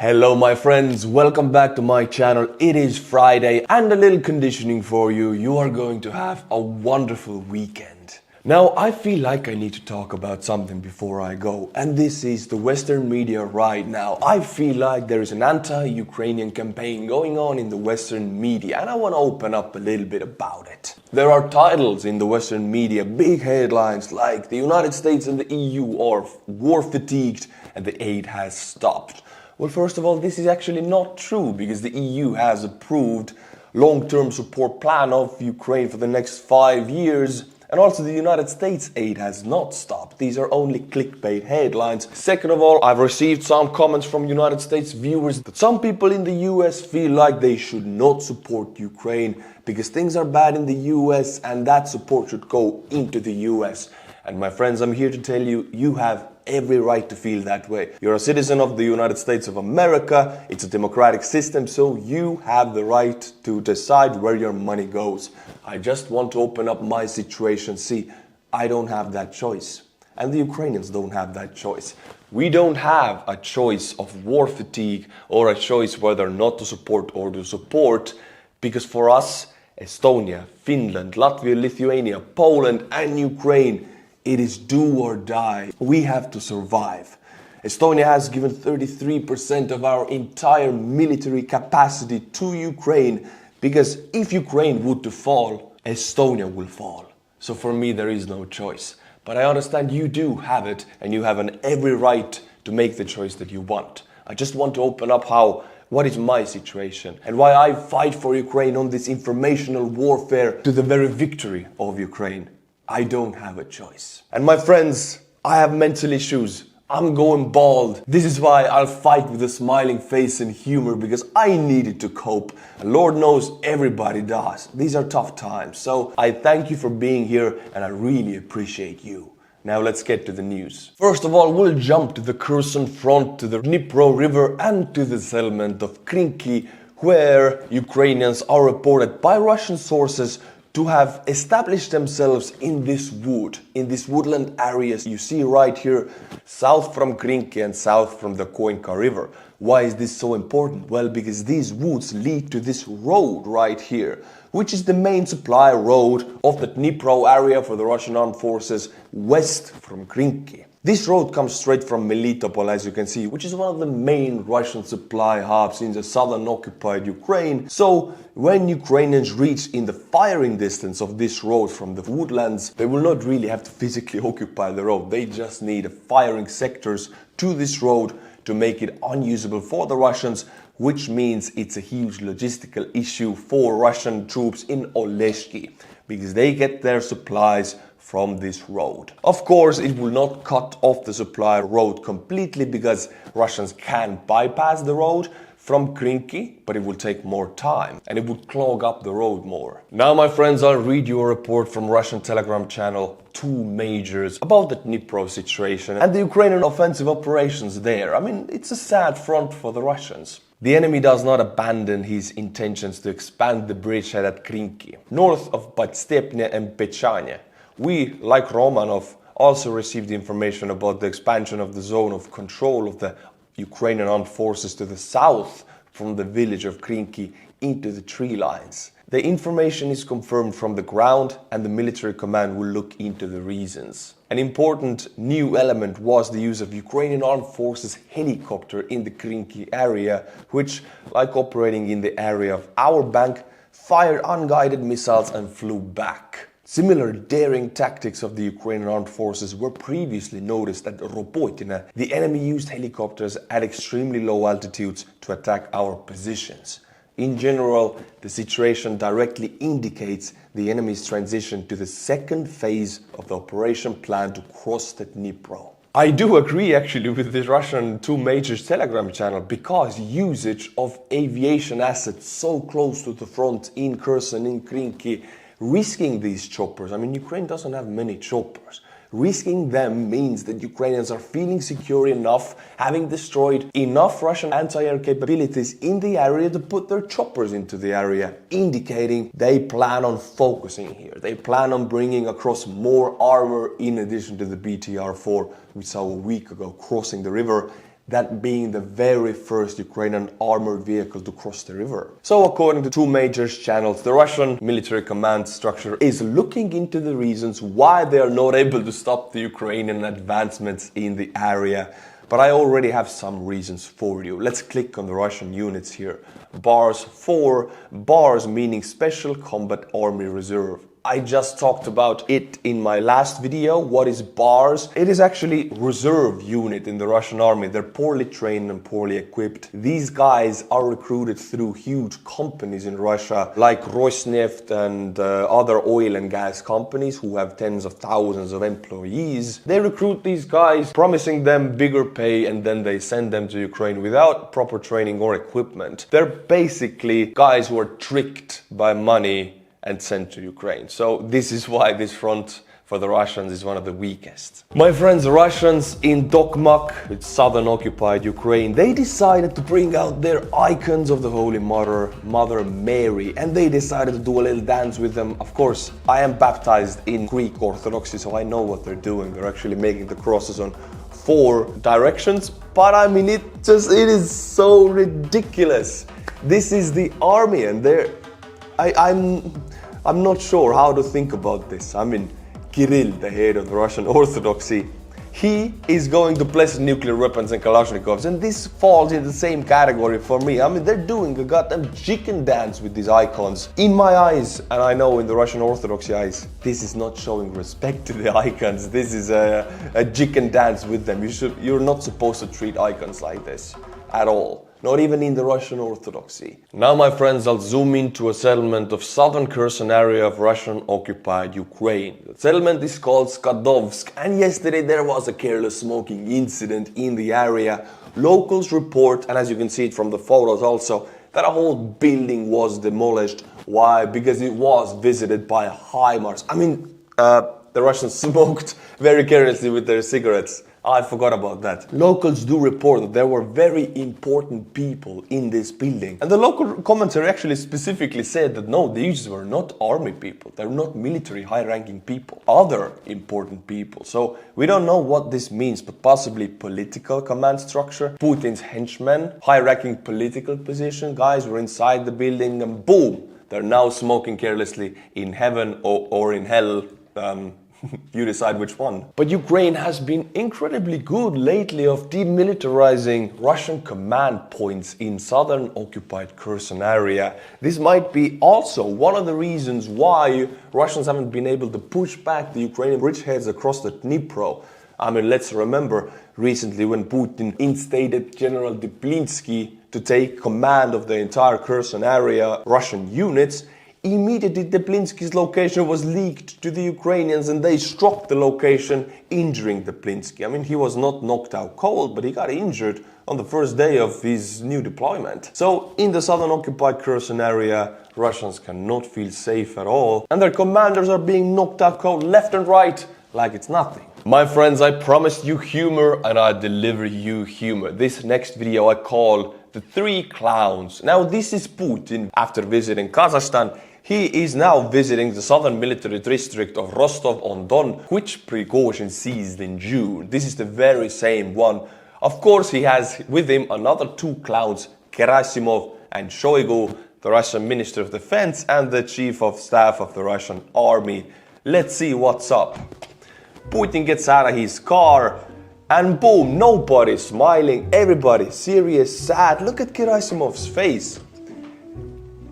Hello my friends, welcome back to my channel. It is Friday and a little conditioning for you. You are going to have a wonderful weekend. Now I feel like I need to talk about something before I go, and this is the Western media right now. I feel like there is an anti-Ukrainian campaign going on in the Western media, and I want to open up a little bit about it. There are titles in the Western media, big headlines like the United States and the EU are war fatigued and the aid has stopped. Well, first of all, this is actually not true because the EU has approved long-term support plan of Ukraine for the next 5 years. And also the United States aid has not stopped. These are only clickbait headlines. Second of all, I've received some comments from United States viewers that some people in the US feel like they should not support Ukraine because things are bad in the US and that support should go into the US. And my friends, I'm here to tell you, you have every right to feel that way. You're a citizen of the United States of America. It's a democratic system, so you have the right to decide where your money goes. I just want to open up my situation. See, I don't have that choice. And the Ukrainians don't have that choice. We don't have a choice of war fatigue or a choice whether not to support or to support, because for us, Estonia, Finland, Latvia, Lithuania, Poland and Ukraine, it is do or die. We have to survive. Estonia has given 33% of our entire military capacity to Ukraine because if Ukraine would to fall, Estonia will fall. So for me, there is no choice. But I understand you do have it and you have every right to make the choice that you want. I just want to open up what is my situation and why I fight for Ukraine on this informational warfare to the very victory of Ukraine. I don't have a choice. And my friends, I have mental issues. I'm going bald. This is why I'll fight with a smiling face and humor, because I needed to cope. And Lord knows everybody does. These are tough times. So I thank you for being here and I really appreciate you. Now let's get to the news. First of all, we'll jump to the Curson front, to the Dnipro River and to the settlement of Krinky, where Ukrainians are reported by Russian sources to have established themselves in this woodland areas you see right here, south from Krinky and south from the Koinka River. Why is this so important? Well, because these woods lead to this road right here, which is the main supply road of the Dnipro area for the Russian armed forces west from Krinky. This road comes straight from Melitopol, as you can see, which is one of the main Russian supply hubs in the southern occupied Ukraine. So when Ukrainians reach in the firing distance of this road from the woodlands, they will not really have to physically occupy the road. They just need firing sectors to this road to make it unusable for the Russians, which means it's a huge logistical issue for Russian troops in Oleshki, because they get their supplies from this road. Of course, it will not cut off the supply road completely because Russians can bypass the road from Krinky, but it will take more time and it would clog up the road more. Now, my friends, I'll read you a report from Russian Telegram channel 2 Majors about the Dnipro situation and the Ukrainian offensive operations there. I mean, it's a sad front for the Russians. The enemy does not abandon his intentions to expand the bridgehead at Krinky, north of Podstepne and Pechane. We, like Romanov, also received information about the expansion of the zone of control of the Ukrainian armed forces to the south from the village of Krinky into the tree lines. The information is confirmed from the ground and the military command will look into the reasons. An important new element was the use of Ukrainian armed forces helicopter in the Krinky area, which, like operating in the area of our bank, fired unguided missiles and flew back. Similar daring tactics of the Ukrainian armed forces were previously noticed at Robotyne. The enemy used helicopters at extremely low altitudes to attack our positions. In general, the situation directly indicates the enemy's transition to the second phase of the operation plan to cross the Dnipro. I do agree actually with the Russian 2 Majors Telegram channel, because usage of aviation assets so close to the front in Curson, in Krinky, risking these choppers, I mean, Ukraine doesn't have many choppers. Risking them means that Ukrainians are feeling secure enough, having destroyed enough Russian anti-air capabilities in the area to put their choppers into the area, indicating they plan on focusing here. They plan on bringing across more armor in addition to the BTR-4 we saw a week ago crossing the river. that being the very first Ukrainian armored vehicle to cross the river. So according to two major channels, the Russian military command structure is looking into the reasons why they are not able to stop the Ukrainian advancements in the area. But I already have some reasons for you. Let's click on the Russian units here. Bars 4, bars meaning Special Combat Army Reserve. I just talked about it in my last video. What is bars? It is actually reserve unit in the Russian army. They're poorly trained and poorly equipped. These guys are recruited through huge companies in Russia like Rosneft and other oil and gas companies who have tens of thousands of employees. They recruit these guys, promising them bigger pay, and then they send them to Ukraine without proper training or equipment. They're basically guys who are tricked by money and sent to Ukraine. So this is why this front for the Russians is one of the weakest. My friends, the Russians in Tokmak, it's southern occupied Ukraine, they decided to bring out their icons of the Holy Mother, Mother Mary, and they decided to do a little dance with them. Of course, I am baptized in Greek Orthodoxy, so I know what they're doing. They're actually making the crosses on 4 directions, but I mean, it is so ridiculous. This is the army, and I'm not sure how to think about this. I mean, Kirill, the head of the Russian Orthodoxy, he is going to bless nuclear weapons and Kalashnikovs, and this falls in the same category for me. I mean, they're doing a goddamn chicken dance with these icons. In my eyes, and I know in the Russian Orthodoxy eyes, this is not showing respect to the icons. This is a chicken dance with them. You're not supposed to treat icons like this at all. Not even in the Russian Orthodoxy. Now, my friends, I'll zoom into a settlement of southern Curson area of Russian-occupied Ukraine. The settlement is called Skadovsk, and yesterday there was a careless smoking incident in the area. Locals report, and as you can see it from the photos also, that a whole building was demolished. Why? Because it was visited by HIMARS. I mean, the Russians smoked very carelessly with their cigarettes. I forgot about that. Locals do report that there were very important people in this building. And the local commentary actually specifically said that no, these were not army people. They're not military high-ranking people. Other important people. So we don't know what this means, but possibly political command structure. Putin's henchmen, high-ranking political position. Guys were inside the building and boom, they're now smoking carelessly in heaven or in hell. You decide which one. But Ukraine has been incredibly good lately of demilitarizing Russian command points in southern occupied Curson area. This might be also one of the reasons why Russians haven't been able to push back the Ukrainian bridgeheads across the Dnipro. I mean, let's remember recently when Putin instated General Duplinsky to take command of the entire Curson area, Russian units. Immediately, Duplinsky's location was leaked to the Ukrainians and they struck the location, injuring Duplinsky. I mean, he was not knocked out cold, but he got injured on the first day of his new deployment. So, in the southern occupied Curson area, Russians cannot feel safe at all, and their commanders are being knocked out cold left and right, like it's nothing. My friends, I promised you humor and I deliver you humor. This next video I call The 3 Clowns. Now, this is Putin after visiting Kazakhstan. He is now visiting the southern military district of Rostov-on-Don, which Prigozhin seized in June. This is the very same one. Of course, he has with him another 2 clowns, Gerasimov and Shoigu, the Russian Minister of Defense and the Chief of Staff of the Russian Army. Let's see what's up. Putin gets out of his car and boom, nobody smiling, everybody serious, sad. Look at Gerasimov's face.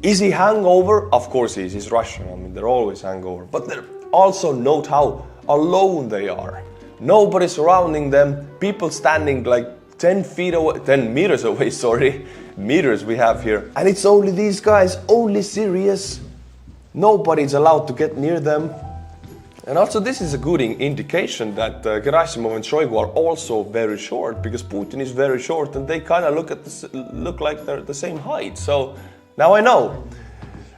Is he hangover? Of course he is. He's Russian. I mean, they're always hangover. But also note how alone they are. Nobody surrounding them. People standing like 10 meters away, sorry. Meters we have here. And it's only these guys, only serious. Nobody's allowed to get near them. And also this is a good indication that Gerasimov and Shoigu are also very short, because Putin is very short and they kind of look like they're the same height. So now I know.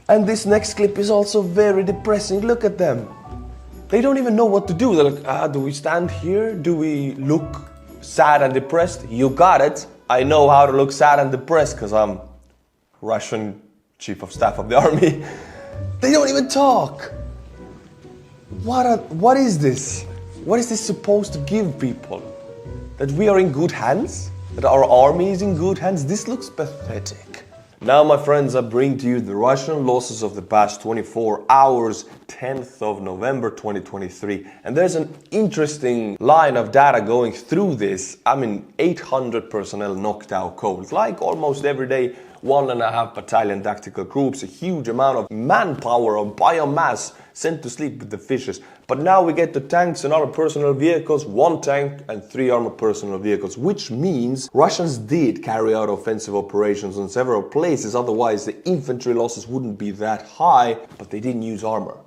And this next clip is also very depressing. Look at them. They don't even know what to do. They're like, do we stand here? Do we look sad and depressed? You got it. I know how to look sad and depressed because I'm Russian Chief of Staff of the Army. They don't even talk. What is this? What is this supposed to give people? That we are in good hands? that our army is in good hands. This looks pathetic. Now, my friends, I bring to you the Russian losses of the past 24 hours, 10th of November 2023. And there's an interesting line of data going through this. 800 personnel knocked out cold, like almost every day. 1.5 battalion tactical groups, a huge amount of manpower, of biomass sent to sleep with the fishes. But now we get the tanks and other personal vehicles, 1 tank and 3 armored personal vehicles, which means Russians did carry out offensive operations in several places, otherwise the infantry losses wouldn't be that high, but they didn't use armor,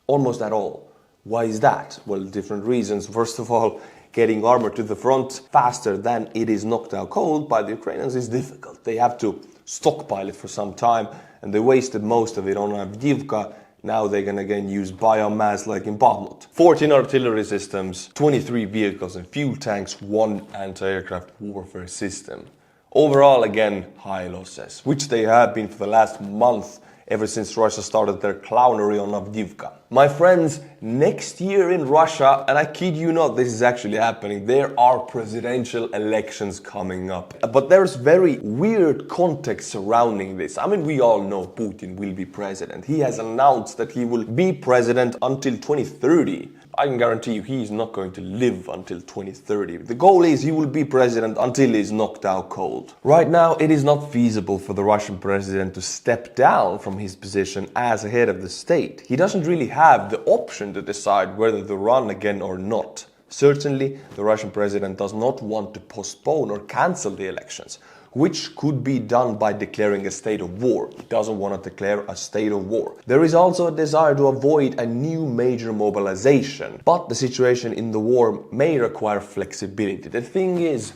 almost at all. Why is that? Well, different reasons. First of all, getting armor to the front faster than it is knocked out cold by the Ukrainians is difficult. They have to stockpile it for some time, and they wasted most of it on Avdiivka. Now they're gonna again use biomass like in Bakhmut. 14 artillery systems, 23 vehicles and fuel tanks, 1 anti-aircraft warfare system. Overall, again, high losses, which they have been for the last month, ever since Russia started their clownery on Avdiivka. My friends, next year in Russia, and I kid you not, this is actually happening, there are presidential elections coming up. But there's very weird context surrounding this. We all know Putin will be president. He has announced that he will be president until 2030. I can guarantee you he is not going to live until 2030. The goal is he will be president until he's knocked out cold. Right now, it is not feasible for the Russian president to step down from his position as a head of the state. He doesn't really have the option to decide whether to run again or not. Certainly, the Russian president does not want to postpone or cancel the elections, which could be done by declaring a state of war. He doesn't want to declare a state of war. There is also a desire to avoid a new major mobilization, but the situation in the war may require flexibility. The thing is,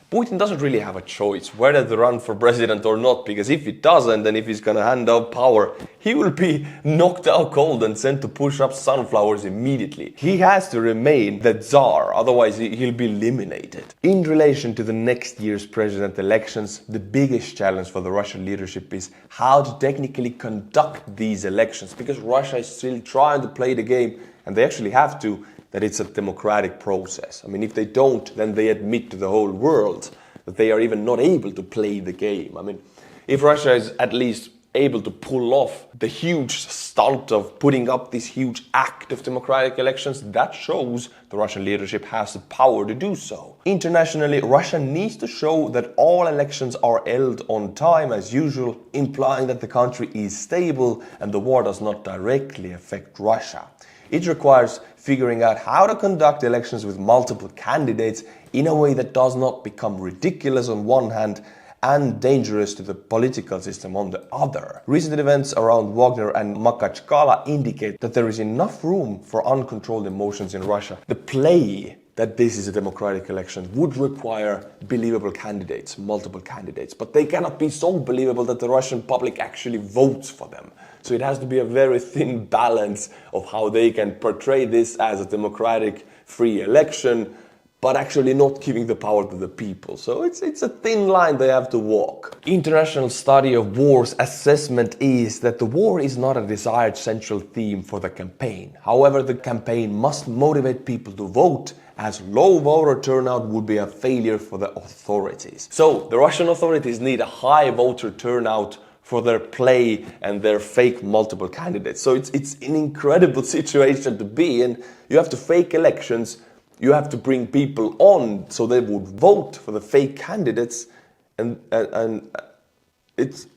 Putin doesn't really have a choice whether to run for president or not, because if he doesn't, and if he's gonna hand out power, he will be knocked out cold and sent to push up sunflowers immediately. He has to remain the Tsar, otherwise he'll be eliminated. In relation to the next year's president elections, the biggest challenge for the Russian leadership is how to technically conduct these elections, because Russia is still trying to play the game, and they actually have to, that it's a democratic process. If they don't, then they admit to the whole world that they are even not able to play the game. If Russia is at least able to pull off the huge stunt of putting up this huge act of democratic elections, that shows the Russian leadership has the power to do so. Internationally, Russia needs to show that all elections are held on time as usual, implying that the country is stable and the war does not directly affect Russia. It requires figuring out how to conduct elections with multiple candidates in a way that does not become ridiculous on one hand and dangerous to the political system on the other. Recent events around Wagner and Makachkala indicate that there is enough room for uncontrolled emotions in Russia. The play that this is a democratic election would require believable candidates, multiple candidates, but they cannot be so believable that the Russian public actually votes for them. So it has to be a very thin balance of how they can portray this as a democratic, free election, but actually not giving the power to the people. So it's a thin line they have to walk. International study of wars assessment is that the war is not a desired central theme for the campaign. However, the campaign must motivate people to vote, as low voter turnout would be a failure for the authorities. So the Russian authorities need a high voter turnout for their play and their fake multiple candidates. So it's an incredible situation to be in. You have to fake elections, you have to bring people on so they would vote for the fake candidates, and it's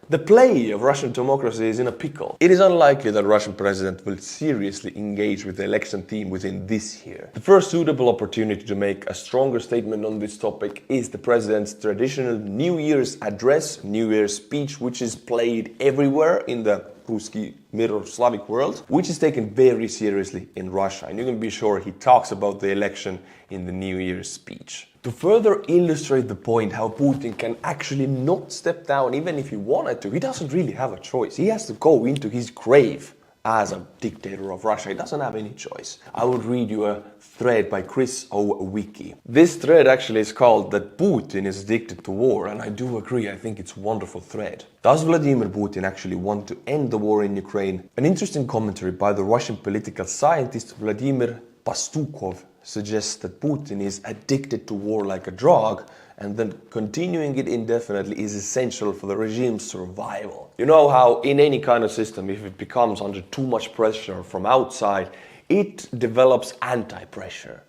the play of Russian democracy is in a pickle. It is unlikely that Russian president will seriously engage with the election theme within this year. The first suitable opportunity to make a stronger statement on this topic is the president's traditional New Year's address, New Year's speech, which is played everywhere in the Ruski Mirror Slavic world, which is taken very seriously in Russia. And you can be sure he talks about the election in the New Year's speech. To further illustrate the point how Putin can actually not step down even if he wanted to, he doesn't really have a choice. He has to go into his grave as a dictator of Russia. He doesn't have any choice. I will read you a thread by Chris O. Wiki. This thread actually is called "That Putin is Addicted to War," and I do agree, I think it's a wonderful thread. Does Vladimir Putin actually want to end the war in Ukraine? An interesting commentary by the Russian political scientist Vladimir Pastukov suggests that Putin is addicted to war like a drug, and then continuing it indefinitely is essential for the regime's survival. You know how in any kind of system, if it becomes under too much pressure from outside, it develops anti-pressure.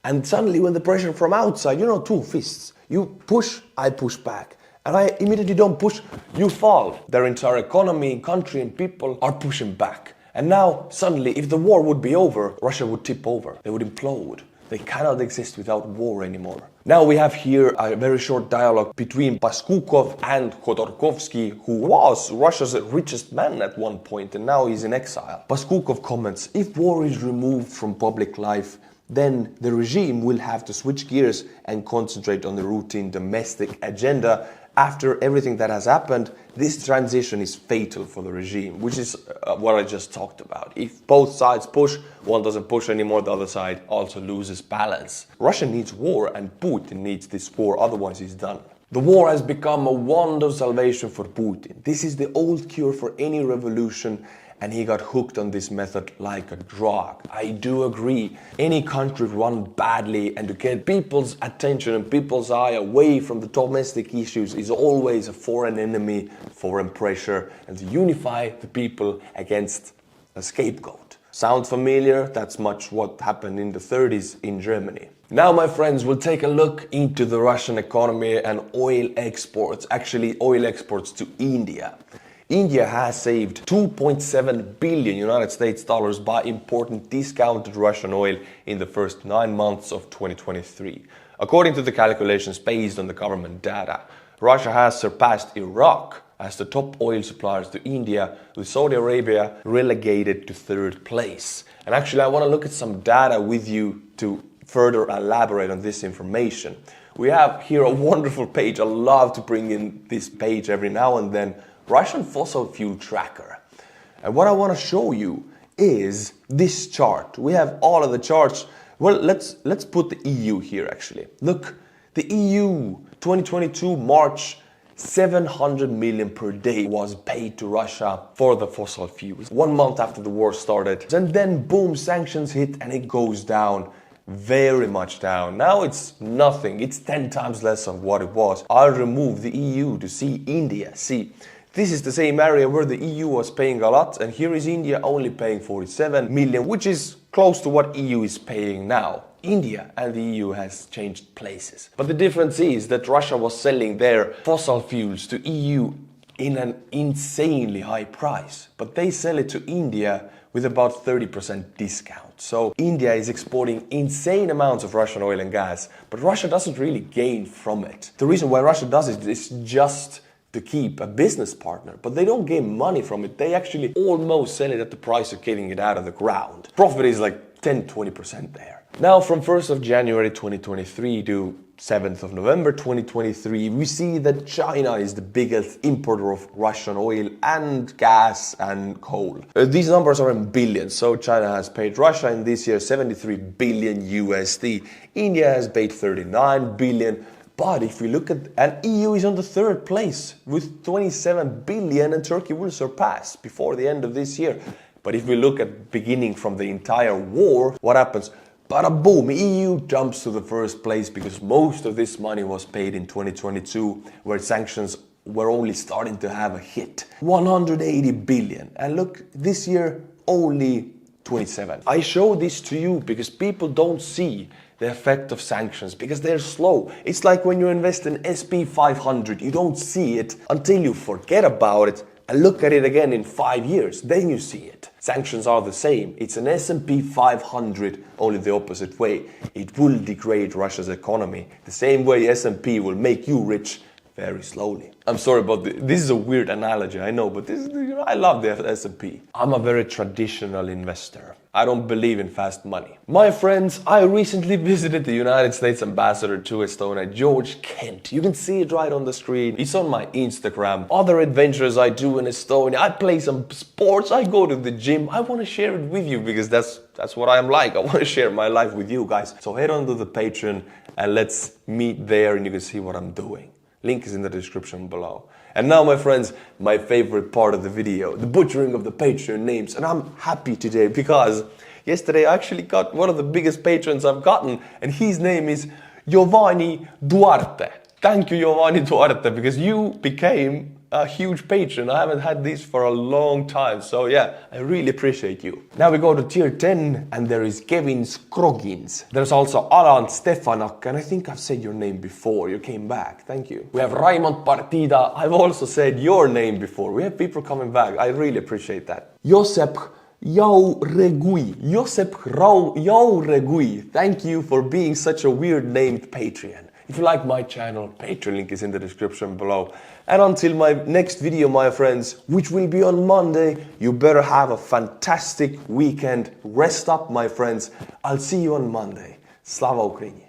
And suddenly when the pressure from outside, two fists, you push, I push back. And I immediately don't push, you fall. Their entire economy, country and people are pushing back. And now, suddenly, if the war would be over, Russia would tip over. They would implode. They cannot exist without war anymore. Now we have here a very short dialogue between Paskukov and Khodorkovsky, who was Russia's richest man at one point, and now he's in exile. Paskukov comments, if war is removed from public life, then the regime will have to switch gears and concentrate on the routine domestic agenda. After everything that has happened, this transition is fatal for the regime, which is what I just talked about. If both sides push, one doesn't push anymore, the other side also loses balance. Russia needs war and Putin needs this war, otherwise he's done. The war has become a wand of salvation for Putin. This is the old cure for any revolution, and he got hooked on this method like a drug. I do agree. Any country run badly and to get people's attention and people's eye away from the domestic issues is always a foreign enemy, foreign pressure, and to unify the people against a scapegoat. Sound familiar? That's much what happened in the 30s in Germany. Now, my friends, we'll take a look into the Russian economy and oil exports, actually oil exports to India. India has saved 2.7 billion United States dollars by importing discounted Russian oil in the first 9 months of 2023. According to the calculations based on the government data, Russia has surpassed Iraq as the top oil suppliers to India, with Saudi Arabia relegated to third place. And actually, I want to look at some data with you to further elaborate on this information. We have here a wonderful page. I love to bring in this page every now and then. Russian fossil fuel tracker. And what I want to show you is this chart. We have all of the charts. Well, let's put the EU here actually. Look, the EU 2022 March 700 million per day was paid to Russia for the fossil fuels. 1 month after the war started. And then boom, sanctions hit and it goes down. Very much down. Now it's nothing. It's 10 times less of what it was. I'll remove the EU to see India. See, this is the same area where the EU was paying a lot, and here is India only paying 47 million, which is close to what EU is paying now. India and the EU has changed places. But the difference is that Russia was selling their fossil fuels to EU in an insanely high price, but they sell it to India with about 30% discount. So India is exporting insane amounts of Russian oil and gas, but Russia doesn't really gain from it. The reason why Russia does it is just to keep a business partner, but they don't gain money from it. They actually almost sell it at the price of getting it out of the ground. Profit is like 10-20% there. Now from 1st of January 2023 to 7th of November 2023, we see that China is the biggest importer of Russian oil and gas and coal. These numbers are in billions, so China has paid Russia in this year 73 billion USD. India has paid 39 billion. But if we look at, and EU is on the third place with 27 billion, and Turkey will surpass before the end of this year. But if we look at beginning from the entire war, what happens? Bada boom, EU jumps to the first place because most of this money was paid in 2022, where sanctions were only starting to have a hit. 180 billion. And look, this year only 27. I show this to you because people don't see the effect of sanctions because they're slow. It's like when you invest in SP 500, you don't see it until you forget about it and look at it again in 5 years, then you see it. Sanctions are the same. It's an S&P 500, only the opposite way. It will degrade Russia's economy the same way S&P will make you rich very slowly. I'm sorry about this. This is a weird analogy, I know, but this, I love the S&P. I'm a very traditional investor. I don't believe in fast money. My friends, I recently visited the United States ambassador to Estonia, George Kent. You can see it right on the screen. It's on my Instagram. Other adventures I do in Estonia. I play some sports. I go to the gym. I want to share it with you because that's what I'm like. I want to share my life with you guys. So head on to the Patreon and let's meet there and you can see what I'm doing. Link is in the description below. And now, my friends, my favorite part of the video, the butchering of the Patreon names. And I'm happy today because Yesterday I actually got one of the biggest patrons I've gotten, and his name is Giovanni Duarte. Thank you, Giovanni Duarte, because you became a huge patron. I haven't had this for a long time, so yeah, I really appreciate you. Now we go to tier 10, and there is Kevin Scroggins. There's also Alan Stefanak, and I think I've said your name before. You came back, thank you. We have Raimond Partida. I've also said your name before. We have people coming back. I really appreciate that. Josep Jauregui. Jauregui. Thank you for being such a weird named Patreon. If you like my channel, Patreon link is in the description below. And until my next video, my friends, which will be on Monday, you better have a fantastic weekend. Rest up, my friends. I'll see you on Monday. Slava Ukraini.